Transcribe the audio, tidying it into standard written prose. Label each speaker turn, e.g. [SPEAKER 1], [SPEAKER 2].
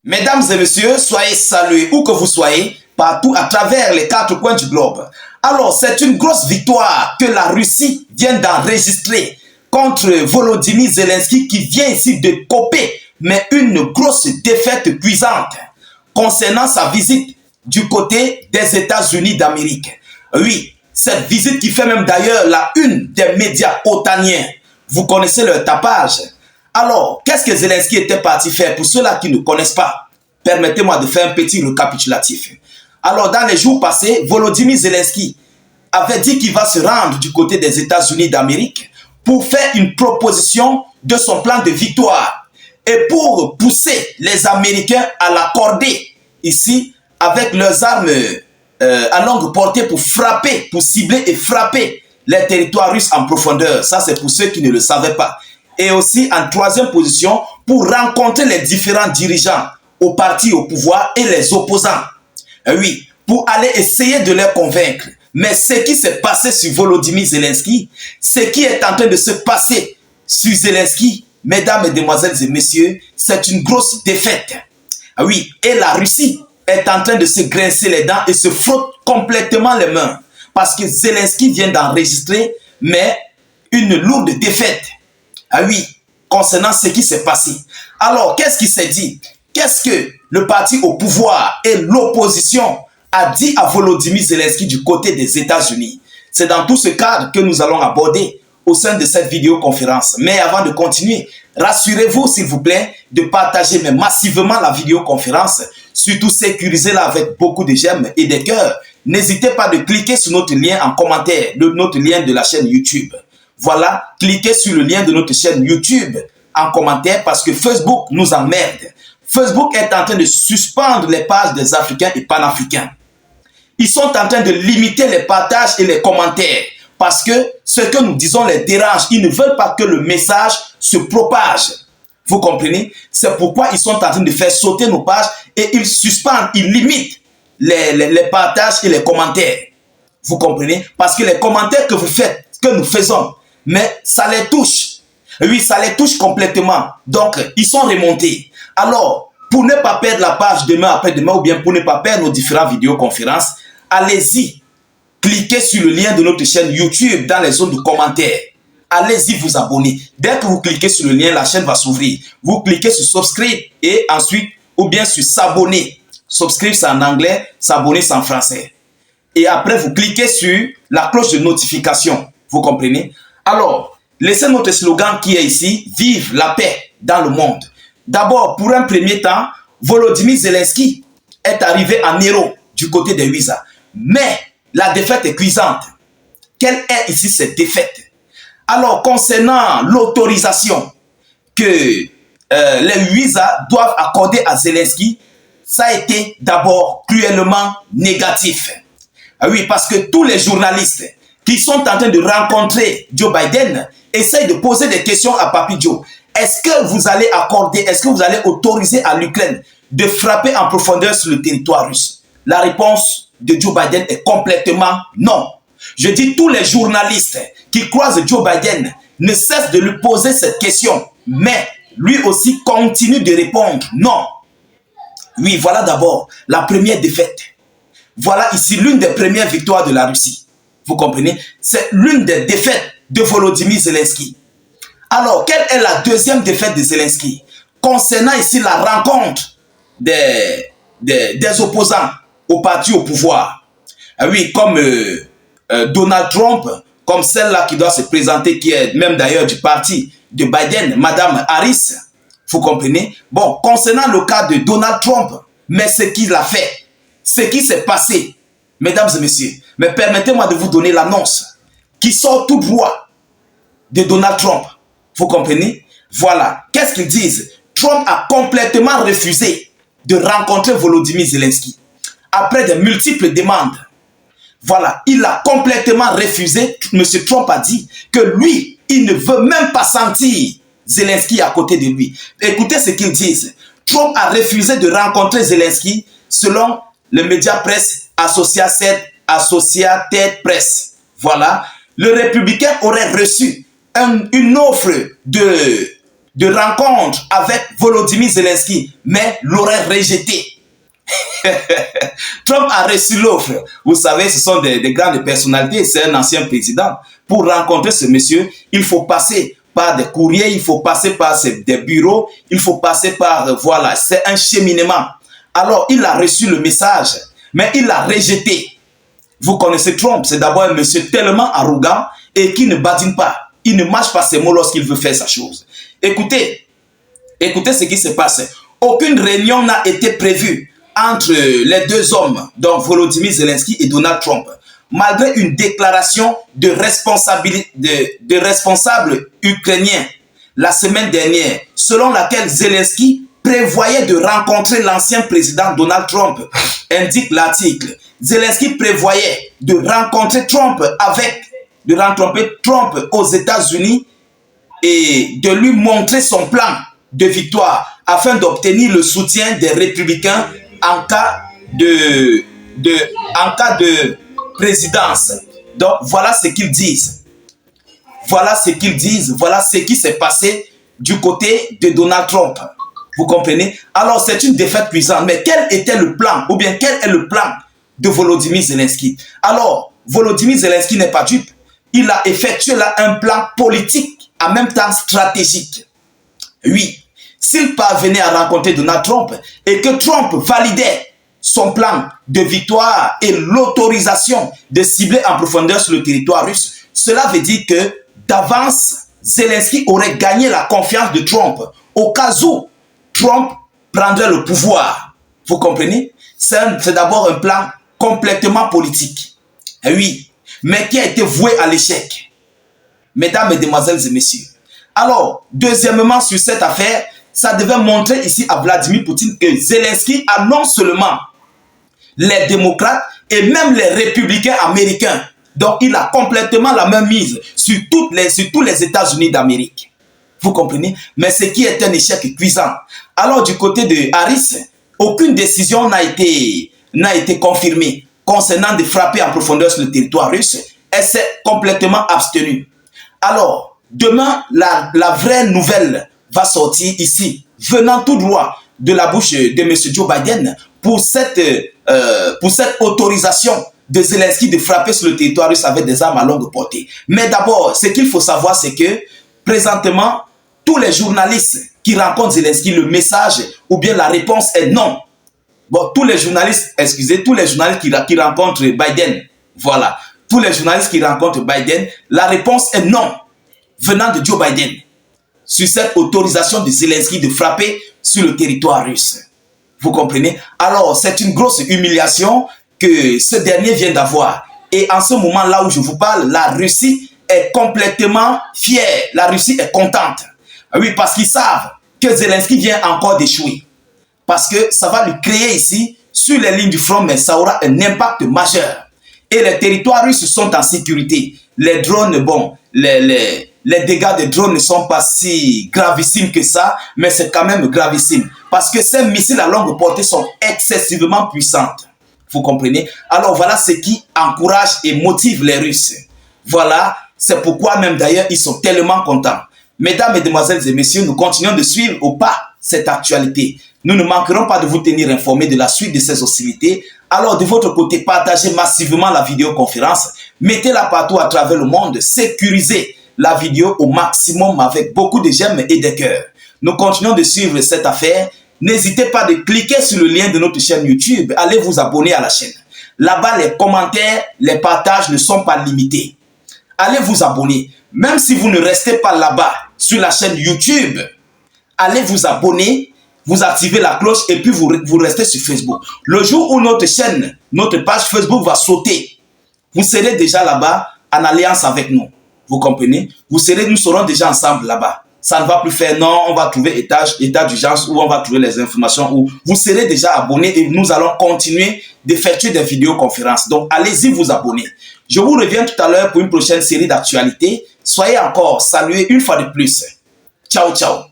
[SPEAKER 1] Mesdames et messieurs, soyez salués où que vous soyez, partout à travers les 4 coins du globe. Alors, c'est une grosse victoire que la Russie vient d'enregistrer contre Volodymyr Zelensky qui vient ici de coper, mais une grosse défaite cuisante concernant sa visite du côté des États-Unis d'Amérique. Oui, cette visite qui fait même d'ailleurs la une des médias otaniens. Vous connaissez leur tapage. Alors, qu'est-ce que Zelensky était parti faire? Pour ceux-là qui ne connaissent pas, permettez-moi de faire un petit récapitulatif. Alors, dans les jours passés, Volodymyr Zelensky avait dit qu'il va se rendre du côté des États-Unis d'Amérique pour faire une proposition de son plan de victoire et pour pousser les Américains à l'accorder ici avec leurs armes à longue portée pour frapper, pour cibler et frapper les territoires russes en profondeur. Ça, c'est pour ceux qui ne le savaient pas. Et aussi, en troisième position, pour rencontrer les différents dirigeants au parti au pouvoir et les opposants. Oui, pour aller essayer de les convaincre. Mais ce qui s'est passé sur Volodymyr Zelensky, ce qui est en train de se passer sur Zelensky, mesdames, mesdemoiselles et messieurs, c'est une grosse défaite. Oui, et la Russie est en train de se grincer les dents et se frotte complètement les mains. Parce que Zelensky vient d'enregistrer, mais une lourde défaite. Ah oui, concernant ce qui s'est passé. Alors, qu'est-ce qui s'est dit? Qu'est-ce que le parti au pouvoir et l'opposition a dit à Volodymyr Zelensky du côté des États-Unis? C'est dans tout ce cadre que nous allons aborder au sein de cette vidéoconférence. Mais avant de continuer, rassurez-vous s'il vous plaît de partager mais massivement la vidéoconférence, surtout sécurisez-la avec beaucoup de j'aime et de cœurs. N'hésitez pas de cliquer sur notre lien en commentaire, notre lien de la chaîne YouTube. Voilà, cliquez sur le lien de notre chaîne YouTube en commentaire parce que Facebook nous emmerde. Facebook est en train de suspendre les pages des Africains et Panafricains. Ils sont en train de limiter les partages et les commentaires parce que ce que nous disons les dérange. Ils ne veulent pas que le message se propage. Vous comprenez? C'est pourquoi ils sont en train de faire sauter nos pages et ils suspendent, ils limitent les partages et les commentaires. Vous comprenez? Parce que les commentaires que vous faites, que nous faisons, mais ça les touche. Oui, ça les touche complètement. Donc, ils sont remontés. Alors, pour ne pas perdre la page demain après-demain ou bien pour ne pas perdre nos différentes vidéoconférences, allez-y, cliquez sur le lien de notre chaîne YouTube dans les zones de commentaires. Allez-y vous abonner. Dès que vous cliquez sur le lien, la chaîne va s'ouvrir. Vous cliquez sur subscribe et ensuite, ou bien sur s'abonner. Subscribe c'est en anglais, s'abonner c'est en français. Et après, vous cliquez sur la cloche de notification. Vous comprenez? Alors, laissez notre slogan qui est ici, vive la paix dans le monde. D'abord, pour un premier temps, Volodymyr Zelensky est arrivé en héros du côté des Huiza. Mais la défaite est cuisante. Quelle est ici cette défaite? Alors, concernant l'autorisation que les Huiza doivent accorder à Zelensky, ça a été d'abord cruellement négatif. Ah oui, parce que tous les journalistes qui sont en train de rencontrer Joe Biden essayent de poser des questions à Papi Joe. Est-ce que vous allez accorder, est-ce que vous allez autoriser à l'Ukraine de frapper en profondeur sur le territoire russe? La réponse de Joe Biden est complètement non. Je dis tous les journalistes qui croisent Joe Biden ne cessent de lui poser cette question, mais lui aussi continue de répondre non. Oui, voilà d'abord la première défaite. Voilà ici l'une des premières victoires de la Russie. Vous comprenez? C'est l'une des défaites de Volodymyr Zelensky. Alors, quelle est la deuxième défaite de Zelensky? Concernant ici la rencontre des opposants au parti au pouvoir. Oui, comme Donald Trump, comme celle-là qui doit se présenter, qui est même d'ailleurs du parti de Biden, Madame Harris. Vous comprenez? Bon, concernant le cas de Donald Trump, mais ce qu'il a fait, ce qui s'est passé, mesdames et messieurs, mais permettez-moi de vous donner l'annonce qui sort tout droit de Donald Trump. Vous comprenez? Voilà. Qu'est-ce qu'ils disent? Trump a complètement refusé de rencontrer Volodymyr Zelensky après de multiples demandes. Voilà. Il a complètement refusé. Monsieur Trump a dit que lui, il ne veut même pas sentir Zelensky à côté de lui. Écoutez ce qu'ils disent. Trump a refusé de rencontrer Zelensky selon le média presse Associated Press. Voilà. Le républicain aurait reçu une offre de de rencontre avec Volodymyr Zelensky, mais l'aurait rejeté. Trump a reçu l'offre. Vous savez, ce sont des grandes personnalités, c'est un ancien président. Pour rencontrer ce monsieur, il faut passer par des courriers, il faut passer par des bureaux, il faut passer par, voilà, c'est un cheminement. Alors, il a reçu le message, mais il l'a rejeté. Vous connaissez Trump, c'est d'abord un monsieur tellement arrogant et qui ne badine pas. Il ne mâche pas ses mots lorsqu'il veut faire sa chose. Écoutez ce qui se passe. Aucune réunion n'a été prévue entre les deux hommes, donc Volodymyr Zelensky et Donald Trump, malgré une déclaration de responsable ukrainien la semaine dernière, selon laquelle Zelensky prévoyait de rencontrer l'ancien président Donald Trump, indique l'article. Zelensky prévoyait de rencontrer Trump aux États-Unis et de lui montrer son plan de victoire afin d'obtenir le soutien des républicains en cas de présidence. Donc voilà ce qu'ils disent. Voilà ce qu'ils disent. Voilà ce qui s'est passé du côté de Donald Trump. Vous comprenez? Alors c'est une défaite cuisante. Mais quel était le plan? Ou bien quel est le plan de Volodymyr Zelensky? Alors, Volodymyr Zelensky n'est pas dupe. Il a effectué là un plan politique, en même temps stratégique. Oui, s'il parvenait à rencontrer Donald Trump et que Trump validait son plan de victoire et l'autorisation de cibler en profondeur sur le territoire russe, cela veut dire que d'avance, Zelensky aurait gagné la confiance de Trump au cas où Trump prendrait le pouvoir. Vous comprenez? C'est d'abord un plan complètement politique. Et oui, mais qui a été voué à l'échec. Mesdames, Mesdemoiselles et Messieurs. Alors, deuxièmement, sur cette affaire, ça devait montrer ici à Vladimir Poutine que Zelensky a non seulement les démocrates et même les républicains américains. Donc, il a complètement la même mise sur tous les États-Unis d'Amérique. Vous comprenez? Mais ce qui est un échec cuisant. Alors, du côté de Harris, aucune décision n'a été confirmée concernant de frapper en profondeur sur le territoire russe. Elle s'est complètement abstenue. Alors, demain, la vraie nouvelle va sortir ici, venant tout droit de la bouche de M. Joe Biden pour cette autorisation de Zelensky de frapper sur le territoire russe avec des armes à longue portée. Mais d'abord, ce qu'il faut savoir, c'est que présentement, tous les journalistes qui rencontrent Zelensky, le message ou bien la réponse est non. Bon, tous les journalistes qui rencontrent Biden, voilà, tous les journalistes qui rencontrent Biden, la réponse est non, venant de Joe Biden, sur cette autorisation de Zelensky de frapper sur le territoire russe. Vous comprenez? Alors, c'est une grosse humiliation que ce dernier vient d'avoir. Et en ce moment-là où je vous parle, la Russie est complètement fière. La Russie est contente. Oui, parce qu'ils savent que Zelensky vient encore d'échouer. Parce que ça va lui créer ici, sur les lignes du front, mais ça aura un impact majeur. Et les territoires russes sont en sécurité. Les drones, bon, les dégâts des drones ne sont pas si gravissimes que ça, mais c'est quand même gravissime. Parce que ces missiles à longue portée sont excessivement puissants. Vous comprenez? Alors voilà ce qui encourage et motive les Russes. Voilà, c'est pourquoi même d'ailleurs ils sont tellement contents. Mesdames, Mesdemoiselles et Messieurs, nous continuons de suivre au pas cette actualité. Nous ne manquerons pas de vous tenir informés de la suite de ces hostilités. Alors de votre côté, partagez massivement la vidéoconférence, mettez-la partout à travers le monde, sécurisez la vidéo au maximum avec beaucoup de j'aime et de cœurs. Nous continuons de suivre cette affaire. N'hésitez pas de cliquer sur le lien de notre chaîne YouTube. Allez vous abonner à la chaîne. Là-bas, les commentaires, les partages ne sont pas limités. Allez vous abonner. Même si vous ne restez pas là-bas sur la chaîne YouTube, allez vous abonner, vous activez la cloche et puis vous restez sur Facebook. Le jour où notre chaîne, notre page Facebook va sauter, vous serez déjà là-bas en alliance avec nous. Vous comprenez? Nous serons déjà ensemble là-bas. Ça ne va plus faire non, on va trouver état d'urgence où on va trouver les informations où vous serez déjà abonné et nous allons continuer d'effectuer des vidéoconférences. Donc allez-y vous abonner. Je vous reviens tout à l'heure pour une prochaine série d'actualités. Soyez encore salués une fois de plus. Ciao, ciao.